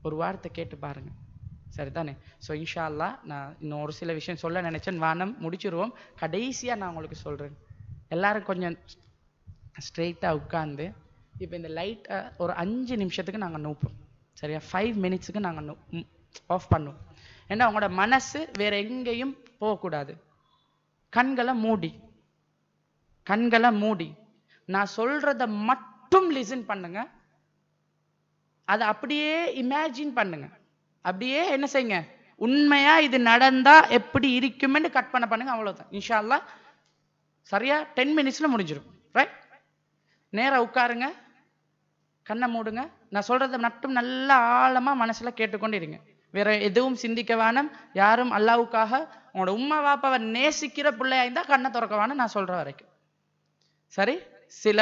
ஒரு வார்த்தை கேட்டு பாருங்க, சரிதானே? ஸோ இன்ஷா அல்லாஹ் நான் இன்னும் ஒரு சில விஷயம் சொல்ல நினைச்சேன், வானம் முடிச்சிருவோம். கடைசியா நான் உங்களுக்கு சொல்றேன். எல்லாரும் கொஞ்சம் ஸ்ட்ரெயிட்டா உட்கார்ந்து, இப்போ இந்த லைட்டை ஒரு 5 நிமிஷத்துக்கு நாங்கள் நூப்போம், சரியா? 5 மினிட்ஸுக்கு நாங்கள் ஆஃப் பண்ணுவோம். ஏன்னா உங்களோட மனசு வேற எங்கேயும் போகக்கூடாது. கண்களை மூடி, கண்களை மூடி நான் சொல்றத மட்டும் லிசன் பண்ணுங்க. அதை அப்படியே இமேஜின் பண்ணுங்க. அப்படியே என்ன செய்யுங்க, உண்மையா இது நடந்தா எப்படி இருக்குமென்னு கற்பனை பண்ணுங்க. அவ்வளவுதான். இன்ஷா அல்லாஹ் சரியா 10 மினிட்ஸ்ல முடிஞ்சிடும். ரைட்? நேரா உட்காருங்க, கண்ணை மூடுங்க. நான் சொல்றதை மட்டும் நல்லா ஆழமா மனசுல கேட்டுக்கொண்டு இருங்க. வேற எதுவும் சிந்திக்க வேணாம். யாரும் அல்லாவுக்காக உங்களோட உம்மா வாப்பாவை நேசிக்கிற பிள்ளையா இருந்தா கண்ணை திறக்க வேணாம், நான் சொல்ற வரைக்கும். சரி? சில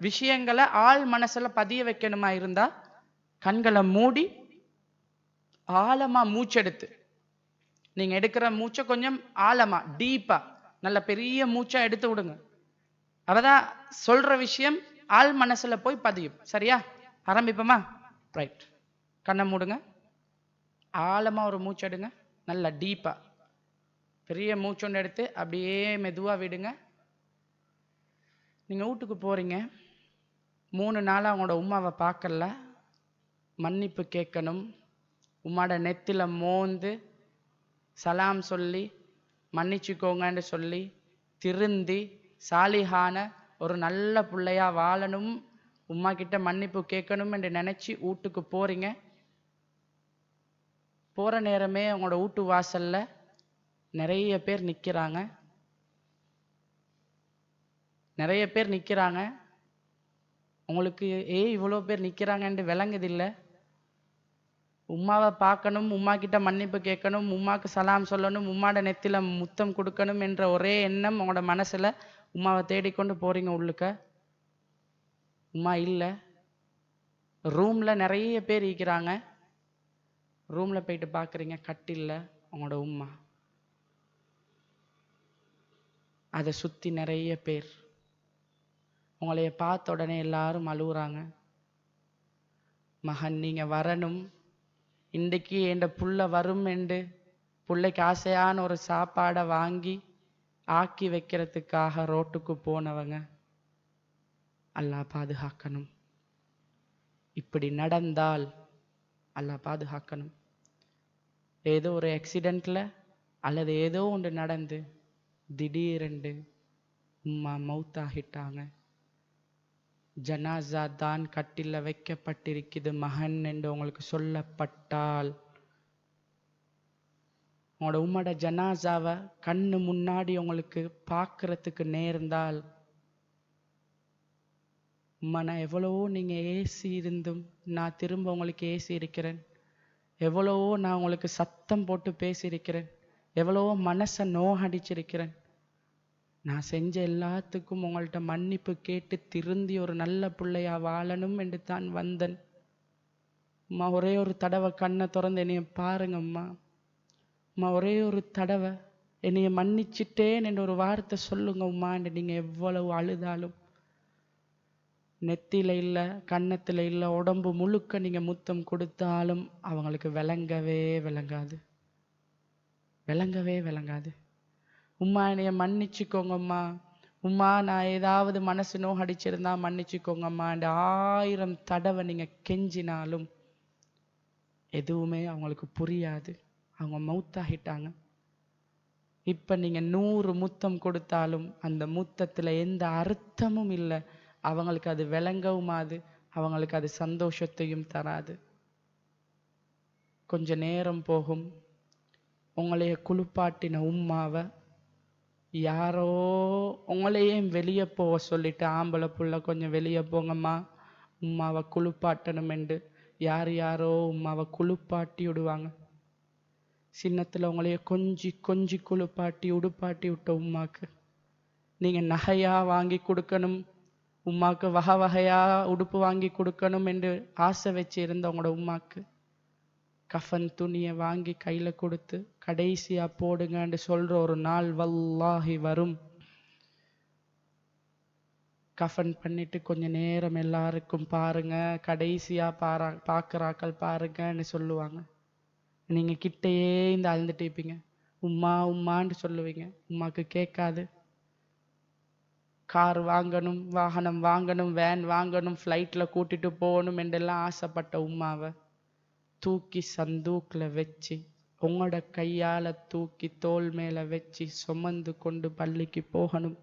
விஷயங்களை ஆள் மனசுல பதிய வைக்கணுமா இருந்தா கண்களை மூடி ஆழமா மூச்செடுத்து, நீங்க எடுக்கிற மூச்சை கொஞ்சம் ஆழமா டீப்பா நல்ல பெரிய மூச்சா எடுத்து விடுங்க. அவதான் சொல்ற விஷயம் ஆள் மனசுல போய் பதியும். சரியா? ஆரம்பிப்போமா? ரைட். கண்ணை மூடுங்க, ஆழமா ஒரு மூச்சு எடுங்க, நல்ல டீப்பா பெரிய மூச்சொண்டு எடுத்து அப்படியே மெதுவா விடுங்க. நீங்க வீட்டுக்கு போறீங்க, 3 நாளா அவங்களோட உமாவை பார்க்கல, மன்னிப்பு கேட்கணும். உமாட நெத்தில மோந்து சலாம் சொல்லி மன்னிச்சுக்கோங்கன்னு சொல்லி திருந்தி சாலிஹான ஒரு நல்ல பிள்ளையா வாழணும், உம்மா கிட்ட மன்னிப்பு கேட்கணும் என்று நினைச்சு வீட்டுக்கு போறீங்க. போற நேரமே உங்களோட வீட்டு வாசல்ல நிறைய பேர் நிக்கிறாங்க, நிறைய பேர் நிக்கிறாங்க. உங்களுக்கு இவ்வளோ பேர் நிக்கிறாங்கன்னு விளங்குதில்லை. உம்மாவை பார்க்கணும், உம்மா கிட்ட மன்னிப்பு கேட்கணும், உம்மாக்கு சலாம் சொல்லணும், உம்மாட நெத்தில முத்தம் கொடுக்கணும் என்ற ஒரே எண்ணம் உங்களோட மனசுல. உம்மாவை தேடிக்கொண்டு போறீங்க உள்ளுக்க, உம்மா இல்லை. ரூம்ல நிறைய பேர் இருக்கிறாங்க. ரூம்ல போயிட்டு பார்க்குறீங்க, கட்டில்ல உங்களோட உம்மா. அதை சுற்றி நிறைய பேர். உங்களைய பார்த்த உடனே எல்லாரும் அழுகுறாங்க. மகன் நீங்க வரணும், இன்றைக்கு என் புள்ள வரும் என்று பிள்ளைக்கு ஆசையான ஒரு சாப்பாடை வாங்கி ஆக்கி வைக்கிறதுக்காக ரோட்டுக்கு போனவங்க. அல்லாஹ் பாதுகாக்கணும். இப்படி நடந்தால் அல்லாஹ் பாதுகாக்கணும். ஏதோ ஒரு ஆக்சிடென்ட்ல அல்லது ஏதோ ஒன்று நடந்து திடீரென்று உம்மா மௌத்தாகிட்டாங்க, ஜனாசா தான் கட்டில வைக்கப்பட்டிருக்குது மகன் என்று உங்களுக்கு சொல்லப்பட்டால், உங்களோட உம்மோட ஜனாசாவை கண்ணு முன்னாடி உங்களுக்கு பார்க்கறதுக்கு நேர்ந்தால், உம்மா நான் எவ்வளவோ நீங்கள் ஏசி இருந்தும் நான் திரும்ப உங்களுக்கு ஏசி இருக்கிறேன், எவ்வளவோ நான் உங்களுக்கு சத்தம் போட்டு பேசியிருக்கிறேன், எவ்வளவோ மனசை நோகடிச்சிருக்கிறேன், நான் செஞ்ச எல்லாத்துக்கும் உங்கள்கிட்ட மன்னிப்பு கேட்டு திருந்தி ஒரு நல்ல பிள்ளையா வாழணும் என்று தான் வந்தேன். அம்மா ஒரே ஒரு தடவை கண்ணை திறந்து என்னைய பாருங்கம்மா, அம்மா ஒரே ஒரு தடவை என்னைய மன்னிச்சிட்டேன் என்று ஒரு வார்த்தை சொல்லுங்க உம்மா என்று நீங்கள் எவ்வளவு அழுதாலும், நெத்தியில் இல்லை, கன்னத்தில் இல்லை, உடம்பு முழுக்க நீங்கள் முத்தம் கொடுத்தாலும் அவங்களுக்கு விளங்கவே விளங்காது, விளங்கவே விளங்காது. உம்மா என்னைய மன்னிச்சுக்கோங்கம்மா, உம்மா நான் ஏதாவது மனசு நோகடிச்சிருந்தா மன்னிச்சுக்கோங்கம்மா என்று 1000 தடவை நீங்கள் கெஞ்சினாலும் எதுவுமே அவங்களுக்கு புரியாது. அவங்க மௌத்தாகிட்டாங்க. இப்போ நீங்கள் 100 முத்தம் கொடுத்தாலும் அந்த முத்தத்தில் எந்த அர்த்தமும் இல்லை. அவங்களுக்கு அது விளங்கவுமாது, அவங்களுக்கு அது சந்தோஷத்தையும் தராது. கொஞ்ச நேரம் போகும், உங்களைய குளிப்பாட்டின உம்மாவை யாரோ உங்களையும் வெளியே போக சொல்லிட்டு, ஆம்பளை புள்ள கொஞ்சம் வெளியே போங்கம்மா உம்மாவை குளிப்பாட்டணும் என்று யார் யாரோ உம்மாவை குளிப்பாட்டி விடுவாங்க. சின்னத்தில் உங்களைய கொஞ்சி கொஞ்சி குளிப்பாட்டி உடுப்பாட்டி விட்ட உம்மாக்கு நீங்கள் நகையாக வாங்கி கொடுக்கணும், உம்மாக்கு வகை வகையாக உடுப்பு வாங்கி கொடுக்கணும் என்று ஆசை வச்சு இருந்த உங்களோட உம்மாக்கு கஃன் துணியை வாங்கி கையில் கொடுத்து கடைசியாக போடுங்கன்னு சொல்கிற ஒரு நாள் வல்லாஹி வரும். கஃன் பண்ணிட்டு கொஞ்ச நேரம் எல்லாருக்கும் பாருங்க, கடைசியா பார்க்குறாக்கள் பாருங்கன்னு சொல்லுவாங்க. நீங்க கிட்டேயே இந்த அழுந்துட்டு இருப்பீங்க. உம்மா உம்மான்னு சொல்லுவீங்க. உம்மாக்கு கேட்காது. கார் வாங்கணும், வாகனம் வாங்கணும், வேன் வாங்கணும், ஃப்ளைட்டில் கூட்டிட்டு போகணும் என்றெல்லாம் ஆசைப்பட்ட உம்மாவை தூக்கி சந்தூக்கில் வச்சு, உங்களோட கையால் தூக்கி தோல் மேலே வச்சு சுமந்து கொண்டு பள்ளிக்கு போகணும்.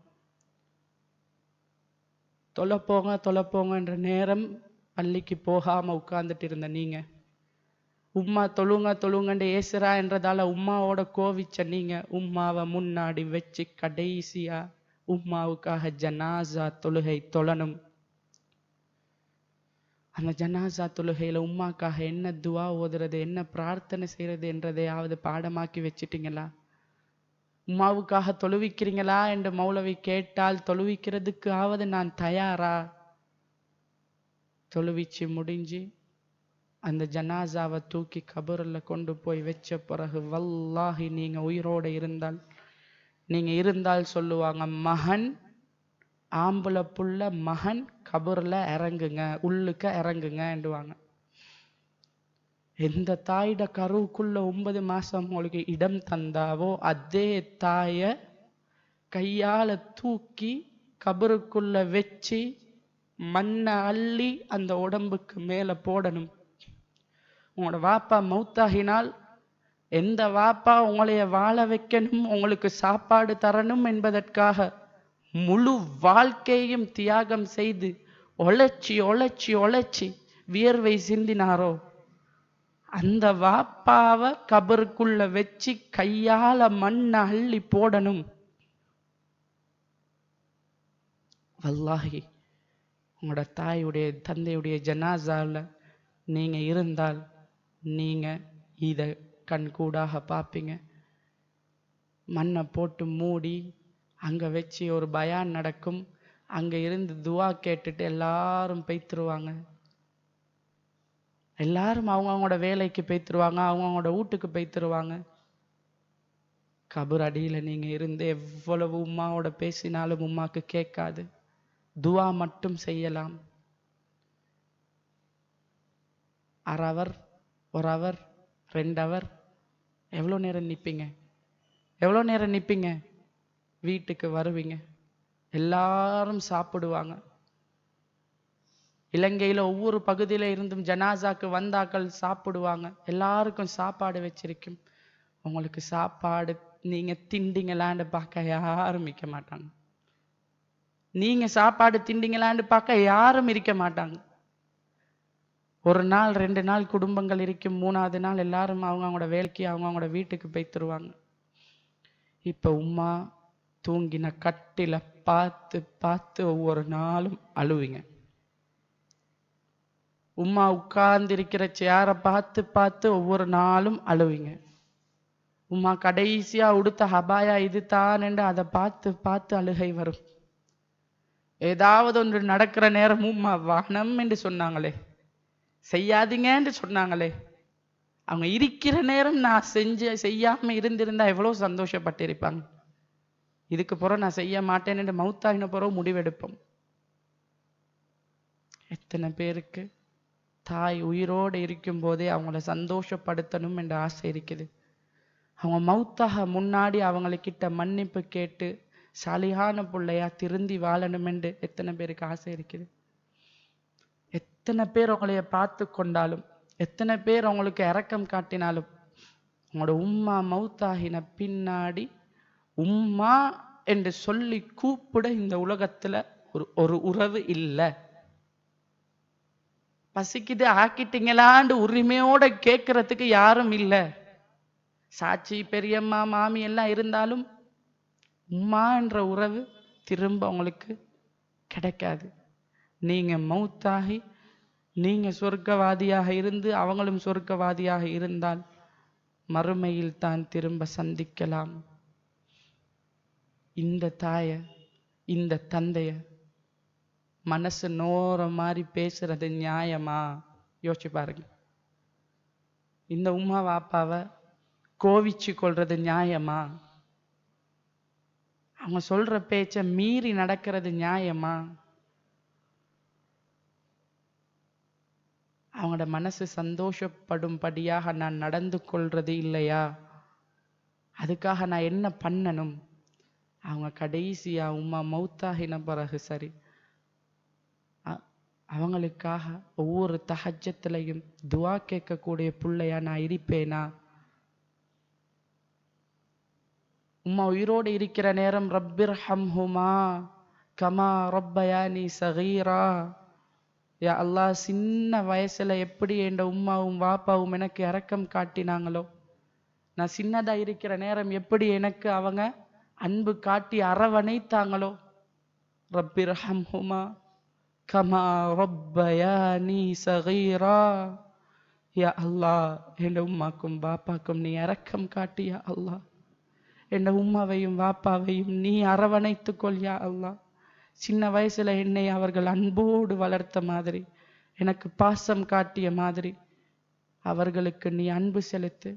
தொலைப்போங்கன்ற நேரம் பள்ளிக்கு போகாமல் உட்கார்ந்துட்டு இருந்த நீங்கள், உம்மா தொழுங்கன்னு ஏசுறா என்றதால உம்மாவோட கோவிச்ச நீங்கள் உம்மாவை முன்னாடி வச்சு கடைசியா உம்மாவுக்காக ஜனாசா தொழுகை தொழணும். அந்த ஜனாசா தொழுகையில் உம்மாக்காக என்ன துவா ஓதுறது, என்ன பிரார்த்தனை செய்கிறது என்றதையாவது பாடமாக்கி வச்சிட்டிங்களா? உம்மாவுக்காக தொழுவிக்கிறீங்களா என்று மௌலவி கேட்டால் தொழுவிக்கிறதுக்கு ஆவது நான் தயாரா? தொழுவிச்சு முடிஞ்சு அந்த ஜனாசாவை தூக்கி கபரில் கொண்டு போய் வச்ச பிறகு வல்லாஹி நீங்கள் உயிரோடு இருந்தால் சொல்லுவாங்க, மகன் ஆம்பளை புள்ள மகன் கபரில் இறங்குங்க, உள்ளுக்க இறங்குங்க என்றுவாங்க. எந்த தாயிட கருவுக்குள்ள 9 மாசம் உங்களுக்கு இடம் தந்தாவோ அதே தாய கையால தூக்கி கபருக்குள்ள வச்சு மண்ணை அள்ளி அந்த உடம்புக்கு மேல போடணும். உங்களோட வாப்பா மௌத்தாகினால் எந்த வாப்பா உங்களைய வாழ வைக்கணும், உங்களுக்கு சாப்பாடு தரணும் என்பதற்காக முழு வாழ்க்கையும் தியாகம் செய்து உழைச்சி வியர்வை சிந்தினாரோ, அந்த வாப்பாவை கபருக்குள்ள வச்சு கையால மண்ணை அள்ளி போடணும். வல்லாஹி உங்களோட தாயுடைய தந்தையுடைய ஜனாசாவில் நீங்க இருந்தால் நீங்க இதை கண்கூடாக பார்ப்பீங்க. மண்ணை போட்டு மூடி அங்க வச்சு ஒரு பயான் நடக்கும். அங்க இருந்து துவா கேட்டுட்டு எல்லாரும் போய்த்துருவாங்க. எல்லாரும் அவங்களோட வேலைக்கு போய்த்துருவாங்க, அவங்களோட வீட்டுக்கு போய்த்துருவாங்க. கபர் அடியில் நீங்க இருந்து எவ்வளவு உம்மாவோட பேசினாலும் உம்மாக்கு கேட்காது. துவா மட்டும் செய்யலாம். 1/2 hour 1 hour 2 hour எவ்வளோ நேரம் நிற்பீங்க? வீட்டுக்கு வருவீங்க, எல்லாரும் சாப்பிடுவாங்க. இலங்கையில் ஒவ்வொரு பகுதியில் இருந்தும் ஜனாசாக்கு வந்தாக்கள் சாப்பிடுவாங்க. எல்லாருக்கும் சாப்பாடு வச்சிருக்கும். உங்களுக்கு சாப்பாடு நீங்க திண்டிங்களான்னு பார்க்க யாரும் இருக்க மாட்டாங்க. நீங்க சாப்பாடு திண்டிங்களான்னு பார்க்க யாரும் இருக்க மாட்டாங்க. 1 நாள் 2 நாள் குடும்பங்கள் இருக்கும். 3ஆவது நாள் எல்லாரும் அவங்களோட வேலைக்கு அவங்களோட வீட்டுக்கு போய்த்துருவாங்க. இப்ப உம்மா தூங்கின கட்டில பார்த்து ஒவ்வொரு நாளும் அழுவீங்க. உம்மா உட்கார்ந்து இருக்கிற சேரை பார்த்து ஒவ்வொரு நாளும் அழுவீங்க. உம்மா கடைசியா உடுத்த ஹபாயா இது தான் என்று அதை பார்த்து அழுகை வரும். ஏதாவது ஒன்று நடக்கிற நேரம் உம்மா வானம் என்று சொன்னாங்களே, செய்யாதீங்க என்று சொன்னாங்களே, அவங்க இருக்கிற நேரம் நான் செய்யாம இருந்திருந்தா எவ்வளவு சந்தோஷப்பட்டு இருப்பாங்க. இதுக்கு பிறகு நான் செய்ய மாட்டேன் என்று மௌத்தாகின பிறகு முடிவெடுப்போம். எத்தனை பேருக்கு தாய் உயிரோடு இருக்கும் போதே அவங்கள சந்தோஷப்படுத்தணும் என்ற ஆசை இருக்குது. அவங்க மௌத்தாக முன்னாடி அவங்களுக்கிட்ட மன்னிப்பு கேட்டு சாலிகான பிள்ளையா திருந்தி வாழணும் என்று எத்தனை பேருக்கு ஆசை இருக்குது. எத்தனை பேர் உங்களைய பார்த்து கொண்டாலும், எத்தனை பேர் அவங்களுக்கு இரக்கம் காட்டினாலும், உங்களோட உம்மா மௌத்தாகின பின்னாடி உம்மா என்று சொல்லி கூப்பிட இந்த உலகத்துல ஒரு உறவு இல்லை. பசிக்குது ஆக்கிட்டீங்களான்னு உரிமையோட கேட்கறதுக்கு யாரும் இல்லை. சாட்சி பெரியம்மா மாமி எல்லாம் இருந்தாலும் உம்மா என்ற உறவு திரும்ப உங்களுக்கு கிடைக்காது. நீங்க மௌத்தாகி நீங்க சொர்க்கவாதியாக இருந்து அவங்களும் சொர்க்கவாதியாக இருந்தால் மறுமையில் தான் திரும்ப சந்திக்கலாம். இந்த தாய இந்த தந்தைய மனசு நோற மாதிரி பேசுறது நியாயமா? யோசிச்சு பாருங்க. இந்த உம்மா வாப்பாவை கோவிச்சு கொள்றது நியாயமா? அவங்க சொல்ற பேச்ச மீறி நடக்கிறது நியாயமா? அவங்களோட மனசு சந்தோஷப்படும்படியாக நான் நடந்து கொள்றது இல்லையா? அதுக்காக நான் என்ன பண்ணணும்? அவங்க கடைசியா உம்மா மௌத்தாகின பிறகு சரி, அவங்களுக்காக ஒவ்வொரு தஹஜ்ஜத்துலையும் துஆ கேட்கக்கூடிய பிள்ளையா நான் இருப்பேனா? உம்மா உயிரோடு இருக்கிற நேரம் ரப்பிர்ஹம்ஹுமா கமா ரப்பயானி சகீரா, யா அல்லாஹ் சின்ன வயசுல எப்படி என் உம்மாவும் வாப்பாவும் எனக்கு இரக்கம் காட்டினாங்களோ, நான் சின்னதா இருக்கிற நேரம் எப்படி எனக்கு அவங்க அன்பு காட்டி அரவணைத்தாங்களோ, ரப்பிர்ஹம்ஹுமா கமா ரப்பயானி சகீரா, யா அல்லாஹ் என் உம்மாக்கும் வாப்பாக்கும் நீ இரக்கம் காட்டி யா அல்லாஹ், என் உம்மாவையும் வாப்பாவையும் நீ அரவணைத்துக்கொள் யா அல்லாஹ். சின்ன வயசுல என்னை அவர்கள் அன்போடு வளர்த்த மாதிரி, எனக்கு பாசம் காட்டிய மாதிரி அவர்களுக்கு நீ அன்பு செலுத்து,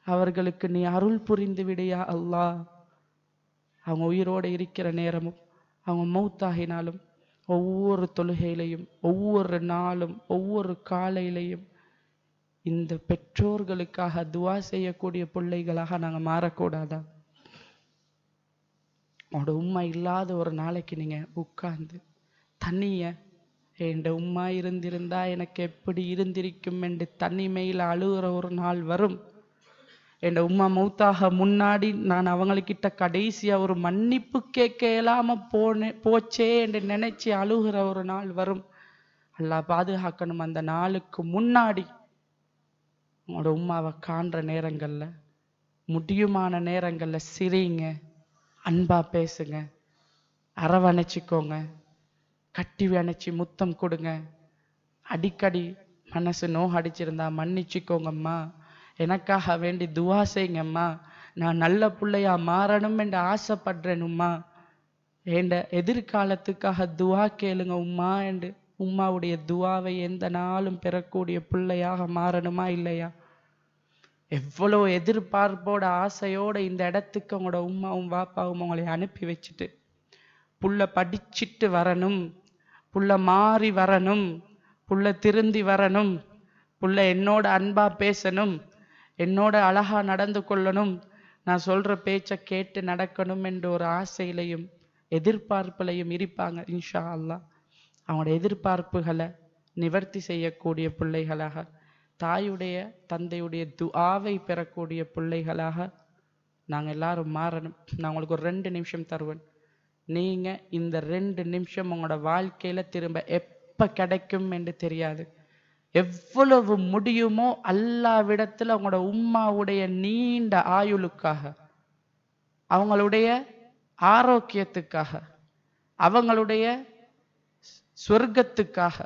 அவர்களுக்கு நீ அருள் புரிந்து விடையா அல்லாஹ். அவங்க உயிரோடு இருக்கிற நேரமும் அவங்க மௌத்தாகினாலும் ஒவ்வொரு தொழுகையிலையும் ஒவ்வொரு நாளும் ஒவ்வொரு காலையிலையும் இந்த பெற்றோர்களுக்காக துஆ செய்யக்கூடிய பிள்ளைகளாக நாங்கள் மாறக்கூடாதா? உன்னோட உம்மா இல்லாத ஒரு நாளைக்கு நீங்க உட்கார்ந்து தனிய என் உம்மா இருந்திருந்தா எனக்கு எப்படி இருந்திருக்கும் என்று தனிமையில் அழுகிற ஒரு நாள் வரும். என் உம்மா மௌத்தாக முன்னாடி நான் அவங்கக்கிட்ட கடைசியா ஒரு மன்னிப்பு கேட்க இயலாம போச்சே என்று நினைச்சு அழுகிற ஒரு நாள் வரும். அல்லாஹ் பாதுகாக்கணும். அந்த நாளுக்கு முன்னாடி உங்களோட உம்மாவை காண்ற நேரங்கள்ல முடியுமான நேரங்கள்ல சிரிங்க, அன்பா பேசுங்க, அரவணைச்சிக்கோங்க, கட்டி அணைச்சி முத்தம் கொடுங்க. அடிக்கடி மனசு நோகடிச்சிருந்தா மன்னிச்சுக்கோங்கம்மா, எனக்காக வேண்டி துஆ செய்யுங்கம்மா, நான் நல்ல பிள்ளையா மாறணும் என்று ஆசைப்படுறேனும்மா, என்ற எதிர்காலத்துக்காக துஆ கேளுங்க உம்மா என்று உம்மாவுடைய துஆவை எந்த நாளும் பெறக்கூடிய பிள்ளையாக மாறணுமா இல்லையா? எவ்வளோ எதிர்பார்ப்போட ஆசையோட இந்த இடத்துக்கு உங்களோட உம்மாவும் வாப்பாவும் உங்களை அனுப்பி வச்சுட்டு, புள்ள படிச்சிட்டு வரணும், புள்ள மாறி வரணும், புள்ள திருந்தி வரணும், புள்ள என்னோட அன்பா பேசணும், என்னோட அழகா நடந்து கொள்ளணும், நான் சொல்ற பேச்சை கேட்டு நடக்கணும் என்ற ஒரு ஆசையிலையும் எதிர்பார்ப்புலையும் இருப்பாங்க. இன்ஷா அல்லாஹ் அவங்களோட எதிர்பார்ப்புகளை நிவர்த்தி செய்யக்கூடிய பிள்ளைகளாக, தாயுடைய தந்தையுடைய துஆவை பெறக்கூடிய பிள்ளைகளாக நாங்கள் எல்லாரும் மாறணும். நான் உங்களுக்கு ஒரு 2 நிமிஷம் தருவேன். நீங்க இந்த 2 நிமிஷம் உங்களோட வாழ்க்கையில திரும்ப எப்ப கிடைக்கும் என்று தெரியாது. எவ்வளவு முடியுமோ அல்லாஹ்விடத்துல உங்களோட உம்மாவுடைய நீண்ட ஆயுளுக்காக, அவங்களுடைய ஆரோக்கியத்துக்காக, அவங்களுடைய சொர்க்கத்துக்காக,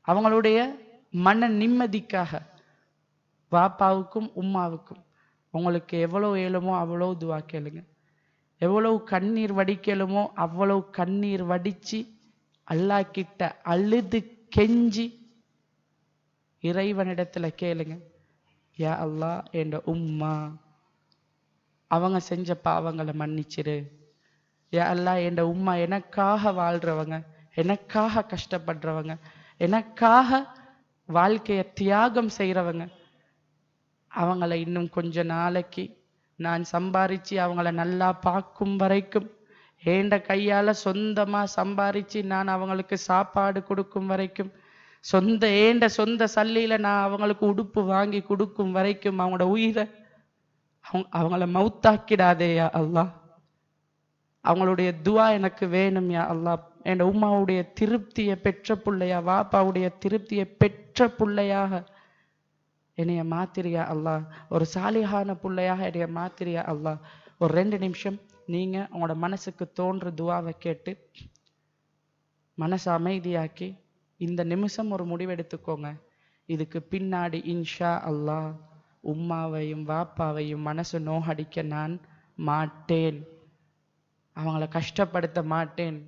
அவங்களுடைய மன நிம்மதிக்காக, வாப்பாவுக்கும் உம்மாவுக்கும் உங்களுக்கு எவ்வளவு இயலுமோ அவ்வளவு துஆ கேளுங்க. எவ்வளவு கண்ணீர் வடிக்கலுமோ அவ்வளவு கண்ணீர் வடிச்சு அல்லாஹ் கிட்ட அழுது கெஞ்சி இறைவனிடத்துல கேளுங்க. யா அல்லாஹ் என்ற உம்மா அவங்க செஞ்ச பாவங்களை மன்னிச்சிரு. யா அல்லாஹ் என்ற உம்மா எனக்காக வாழ்றவங்க, எனக்காக கஷ்டப்படுறவங்க, எனக்காக வாழ்க்கையை தியாகம் செய்கிறவங்க, அவங்கள இன்னும் கொஞ்ச நாளைக்கு நான் சம்பாரிச்சு அவங்கள நல்லா பார்க்கும் வரைக்கும், ஏண்ட கையால் சொந்தமாக சம்பாரித்து நான் அவங்களுக்கு சாப்பாடு கொடுக்கும் வரைக்கும், ஏண்ட சொந்த சல்லியில் நான் அவங்களுக்கு உடுப்பு வாங்கி கொடுக்கும் வரைக்கும் அவங்களோட உயிரை அவங்கள மௌத்தாக்கிடாதே யா அல்லாஹ். அவங்களுடைய துஆ எனக்கு வேணும் யா அல்லாஹ். என் உம்மாவுடைய திருப்தியை பெற்ற பிள்ளையா, வாப்பாவுடைய திருப்தியை பெற்ற பிள்ளையாக என்னைய மாத்திரியா அல்லாஹ். ஒரு சாலிஹான பிள்ளையாக என்னைய மாத்திரியா அல்லாஹ். ஒரு 2 நிமிஷம் நீங்க உங்களோட மனசுக்கு தோன்ற துஆவை கேட்டு மனசை அமைதியாக்கி இந்த நிமிஷம் ஒரு முடிவெடுத்துக்கோங்க. இதுக்கு பின்னாடி இன்ஷா அல்லாஹ் உம்மாவையும் வாப்பாவையும் மனசு நோகடிக்க நான் மாட்டேன், அவங்கள கஷ்டப்படுத்த மாட்டேன்,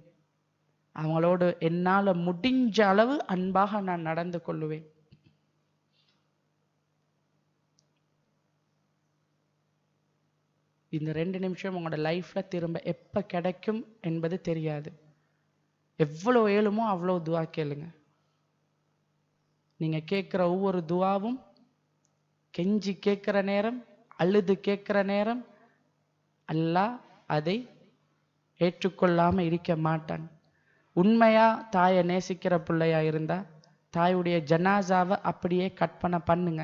அவங்களோடு என்னால் முடிஞ்ச அளவு அன்பாக நான் நடந்து கொள்ளுவேன். இந்த 2 நிமிஷம் உங்களோட லைஃப்ல திரும்ப எப்ப கிடைக்கும் என்பது தெரியாது. எவ்வளோ ஏழுமோ அவ்வளோ துஆ கேளுங்க. நீங்க கேட்கிற ஒவ்வொரு துவாவும், கெஞ்சி கேட்கிற நேரம், அழுது கேட்கிற நேரம், அல்லாஹ் அதை ஏற்றுக்கொள்ளாம இருக்க மாட்டான். உண்மையா தாயை நேசிக்கிற பிள்ளையா இருந்தா தாயுடைய ஜனாசாவை அப்படியே கற்பனை பண்ணுங்க.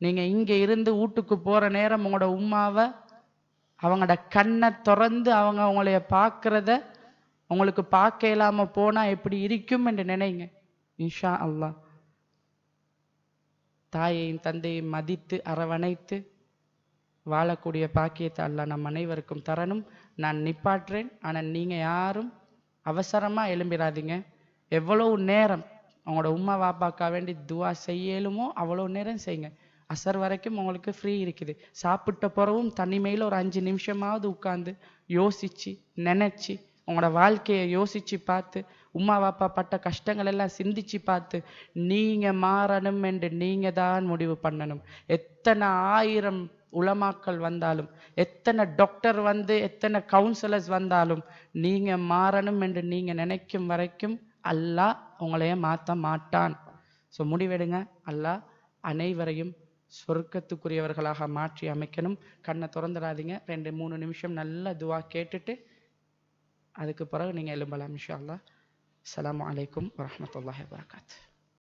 நீங்க இங்க இருந்து வீட்டுக்கு போற நேரம் உங்களோட உம்மாவை அவங்களோட கண்ணை திறந்து அவங்க அவங்களைய பார்க்கறத உங்களுக்கு பார்க்க இல்லாம போனா எப்படி இருக்கும் என்று நினைங்க. இன்ஷா அல்லாஹ் தாயையும் தந்தையும் மதித்து அரவணைத்து வாழக்கூடிய பாக்கியத்தை அல்லாஹ் நம் அனைவருக்கும் தரணும். நான் நிப்பாட்டுறேன். ஆனால் நீங்க யாரும் அவசரமா எழும்பிடாதீங்க. எவ்வளவு நேரம் உங்களோட உம்மா வாப்பாக்கா வேண்டி துவா செய்யலுமோ அவ்வளோ நேரம் செய்யுங்க. அசர் வரைக்கும் உங்களுக்கு ஃப்ரீ இருக்குது. சாப்பிட்ட பிறகும் தனிமையில் ஒரு 5 நிமிஷமாவது உட்கார்ந்து யோசிச்சு நினைச்சு உங்களோட வாழ்க்கையை யோசிச்சு பார்த்து உம்மா வாப்பா பட்ட கஷ்டங்கள் எல்லாம் சிந்திச்சு பார்த்து நீங்க மாறணும் என்று நீங்க தான் முடிவு பண்ணணும். எத்தனை 1000 உலமாக்கள் வந்தாலும், எத்தனை டாக்டர் வந்து, எத்தனை கவுன்சிலர்ஸ் வந்தாலும், நீங்க மாறணும் என்று நீங்க நினைக்கும் வரைக்கும் அல்லாஹ் உங்களைய மாற்ற மாட்டான். ஸோ முடிவெடுங்க. அல்லாஹ் அனைவரையும் சொர்க்கத்துக்குரியவர்களாக மாற்றி அமைக்கணும். கண்ணை திறந்துடாதீங்க. 2-3 நிமிஷம் நல்ல துவா கேட்டுட்டு அதுக்கு பிறகு நீங்க எழும்பலாம் இன்ஷா அல்லாஹ். அஸ்ஸலாமு அலைக்கும் வரஹ்மத்துல்லாஹி வபரகாத்துஹு.